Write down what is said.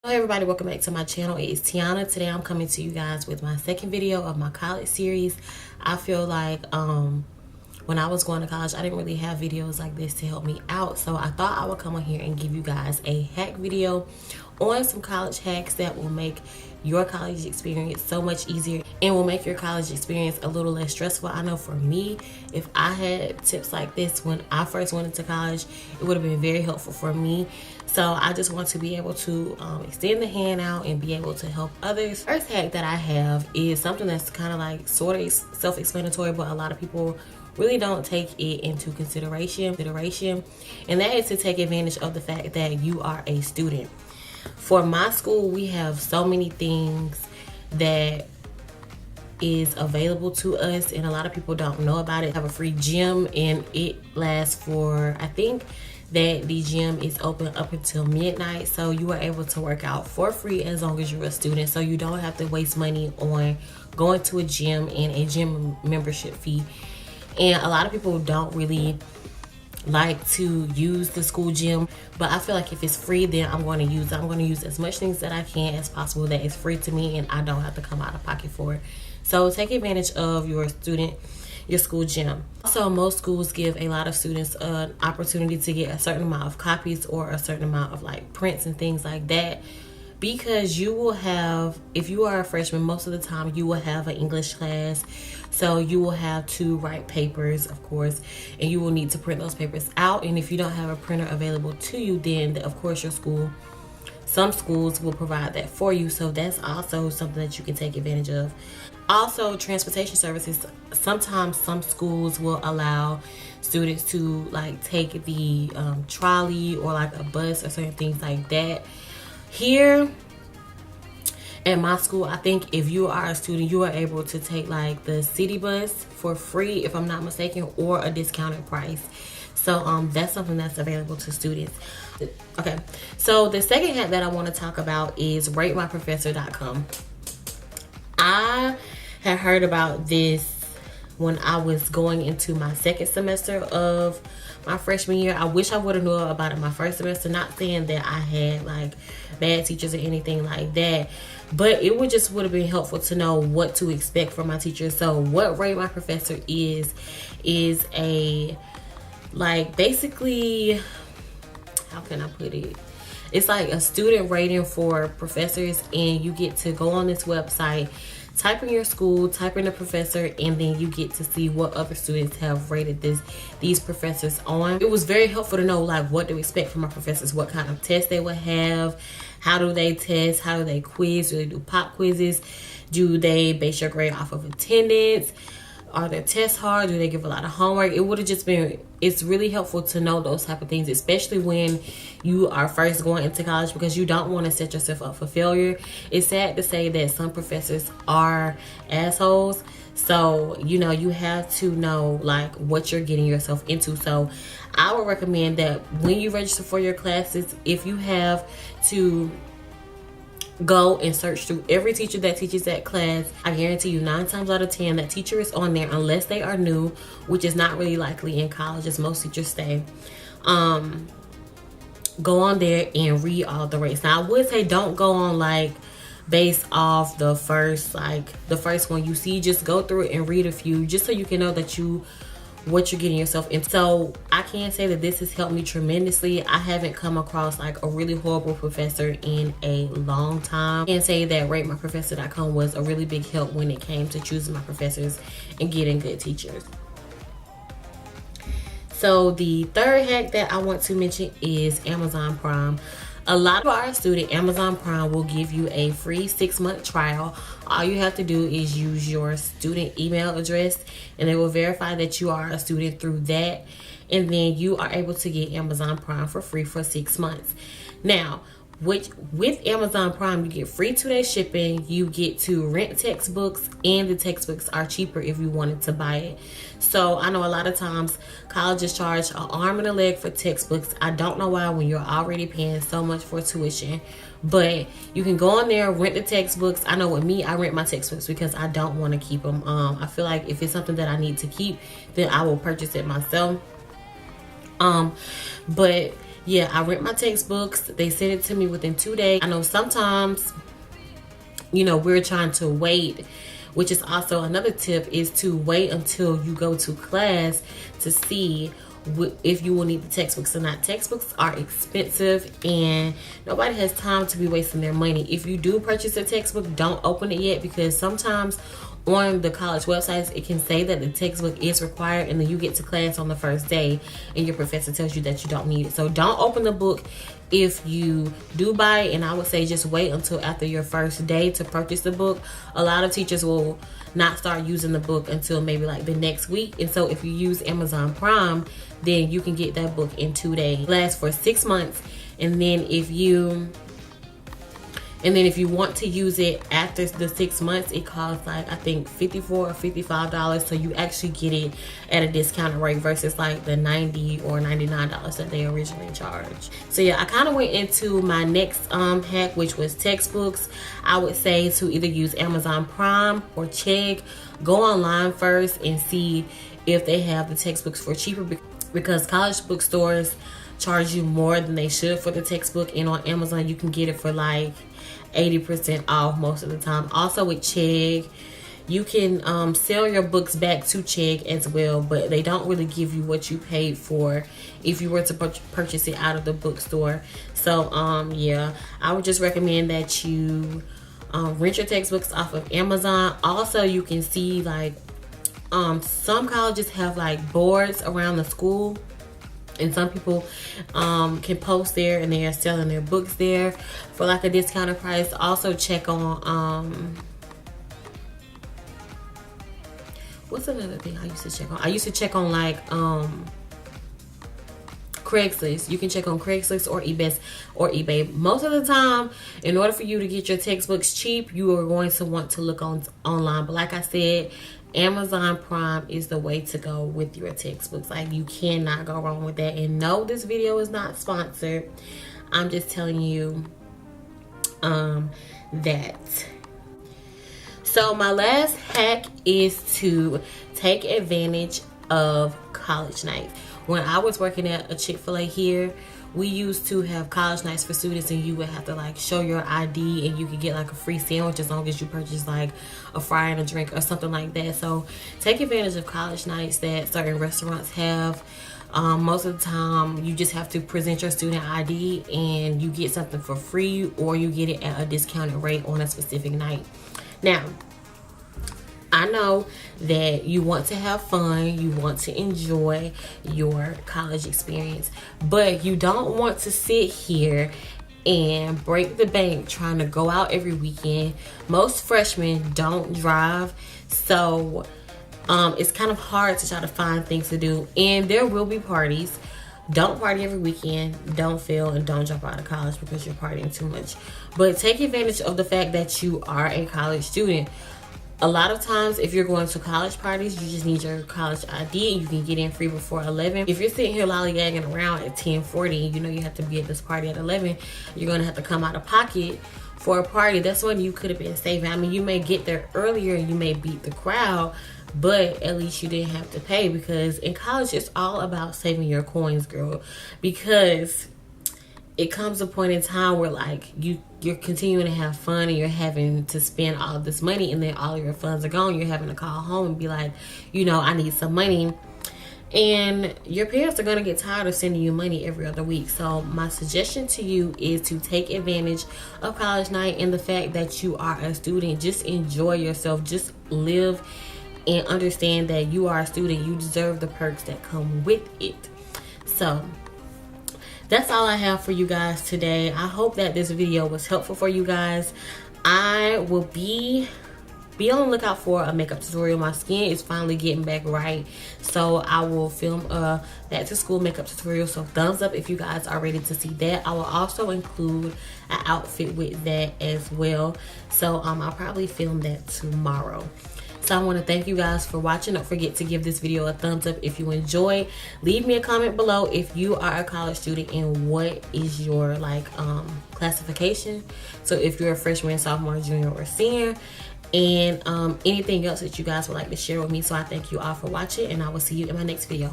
Hello everybody, welcome back to my channel. It's Tiona. Today I'm coming to you guys with my second video of my college series. I feel like when I was going to college, I didn't really have videos like this to help me out, so I thought I would come on here and give you guys a hack video on some college hacks that will make your college experience so much easier and will make your college experience a little less stressful. I know for me, if I had tips like this when I first went into college, it would have been very helpful for me. So I just want to be able to extend the hand out and be able to help others. First hack that I have is something that's kind of like sort of self-explanatory, but a lot of people really don't take it into consideration, and that is to take advantage of the fact that you are a student. For my school, we have so many things that is available to us, and a lot of people don't know about it. I have a free gym, and it lasts for, I think that the gym is open up until midnight, so you are able to work out for free as long as you're a student, so you don't have to waste money on going to a gym and a gym membership fee. And a lot of people don't really like to use the school gym, but I feel like if it's free, then I'm going to use it. I'm going to use as much things that I can as possible that is free to me and I don't have to come out of pocket for it. So take advantage of your school gym. Also, most schools give a lot of students an opportunity to get a certain amount of copies or a certain amount of like prints and things like that, because you will have, if you are a freshman, most of the time you will have an English class, so you will have to write papers, of course, and you will need to print those papers out. And if you don't have a printer available to you, then of course some schools will provide that for you, so that's also something that you can take advantage of. Also, transportation services. Sometimes some schools will allow students to like take the trolley or like a bus or certain things like that. Here at my school, I think if you are a student, you are able to take like the city bus for free, if I'm not mistaken, or a discounted price. So that's something that's available to students. Okay, so the second hack that I want to talk about is ratemyprofessor.com. I had heard about this when I was going into my second semester of my freshman year. I wish I would have known about it my first semester. Not saying that I had like bad teachers or anything like that, but it would have been helpful to know what to expect from my teachers. So what Rate My Professor is a, like, basically, how can I put it? It's like a student rating for professors, and you get to go on this website, type in your school, type in the professor, and then you get to see what other students have rated these professors on. It was very helpful to know like what to expect from our professors, what kind of tests they would have, how do they test, how do they quiz, do they do pop quizzes, do they base your grade off of attendance, are their tests hard, do they give a lot of homework. It would have just been, it's really helpful to know those type of things, especially when you are first going into college, because you don't want to set yourself up for failure. It's sad to say that some professors are assholes, so you know, you have to know like what you're getting yourself into. So I would recommend that when you register for your classes, if you have to go and search through every teacher that teaches that class, I guarantee you 9 times out of 10 that teacher is on there, unless they are new, which is not really likely in college as most teachers stay. Go on there and read all the rates. Now I would say don't go on like based off the first one you see. Just go through it and read a few, just so you can know that what you're getting yourself into. So I can say that this has helped me tremendously. I haven't come across like a really horrible professor in a long time. I can say that ratemyprofessor.com was a really big help when it came to choosing my professors and getting good teachers. So the third hack that I want to mention is Amazon Prime. A lot of our student, Amazon Prime will give you a free 6-month trial. All you have to do is use your student email address, and they will verify that you are a student through that, and then you are able to get Amazon Prime for free for 6 months. Now, with Amazon Prime, you get free 2-day shipping, you get to rent textbooks, and the textbooks are cheaper if you wanted to buy it. So I know a lot of times colleges charge an arm and a leg for textbooks. I don't know why, when you're already paying so much for tuition, but you can go on there, rent the textbooks. I know with me, I rent my textbooks because I don't want to keep them. I feel like if it's something that I need to keep, then I will purchase it myself. But yeah, I rent my textbooks. They send it to me within 2 days. I know sometimes, you know, we're trying to wait, which is also another tip, is to wait until you go to class to see if you will need the textbooks or not. Textbooks are expensive and nobody has time to be wasting their money. If you do purchase a textbook, don't open it yet, because sometimes on the college websites it can say that the textbook is required, and then you get to class on the first day and your professor tells you that you don't need it. So don't open the book if you do buy it, and I would say just wait until after your first day to purchase the book. A lot of teachers will not start using the book until maybe like the next week, and so if you use Amazon Prime, then you can get that book in 2 days. It lasts for 6 months, and then if you want to use it after the 6 months, it costs like, I think $54 or $55. So you actually get it at a discounted rate versus like the $90 or $99 that they originally charged. So yeah, I kind of went into my next hack, which was textbooks. I would say to either use Amazon Prime or check. Go online first and see if they have the textbooks for cheaper, because college bookstores charge you more than they should for the textbook, and on Amazon you can get it for like 80% off most of the time. Also with Chegg, you can sell your books back to Chegg as well, but they don't really give you what you paid for if you were to purchase it out of the bookstore. So yeah, I would just recommend that you rent your textbooks off of Amazon. Also, you can see like some colleges have like boards around the school, and some people can post there and they are selling their books there for like a discounted price. Also check on what's another thing I used to check on? I used to check on like Craigslist. You can check on Craigslist or eBay. Most of the time, in order for you to get your textbooks cheap, you are going to want to look online. But like I said, Amazon Prime is the way to go with your textbooks. Like, you cannot go wrong with that. And no, this video is not sponsored. I'm just telling you that. So my last hack is to take advantage of college nights. When I was working at a Chick-fil-A here, we used to have college nights for students, and you would have to like show your ID and you could get like a free sandwich as long as you purchase like a fry and a drink or something like that. So take advantage of college nights that certain restaurants have. Most of the time you just have to present your student ID and you get something for free, or you get it at a discounted rate on a specific night. Now, I know that you want to have fun, you want to enjoy your college experience, but you don't want to sit here and break the bank trying to go out every weekend. Most freshmen don't drive, so it's kind of hard to try to find things to do, and there will be parties. Don't party every weekend, don't fail, and don't drop out of college because you're partying too much. But take advantage of the fact that you are a college student. A lot of times, if you're going to college parties, you just need your college ID and you can get in free before 11. If you're sitting here lollygagging around at 10:40, you know you have to be at this party at 11, you're going to have to come out of pocket for a party. That's when you could have been saving. I mean, you may get there earlier and you may beat the crowd, but at least you didn't have to pay, because in college, it's all about saving your coins, girl, because it comes a point in time where like you're continuing to have fun and you're having to spend all of this money, and then all of your funds are gone. You're having to call home and be like, you know, I need some money, and your parents are going to get tired of sending you money every other week. So my suggestion to you is to take advantage of college night and the fact that you are a student. Just enjoy yourself, just live and understand that you are a student. You deserve the perks that come with it. So that's all I have for you guys today. I hope that this video was helpful for you guys. I will be on the lookout for a makeup tutorial. My skin is finally getting back right, so I will film a back to school makeup tutorial. So thumbs up if you guys are ready to see that. I will also include an outfit with that as well. So I'll probably film that tomorrow. So I want to thank you guys for watching. Don't forget to give this video a thumbs up if you enjoyed. Leave me a comment below if you are a college student and what is your like classification. So if you're a freshman, sophomore, junior, or senior, and anything else that you guys would like to share with me. So I thank you all for watching, and I will see you in my next video.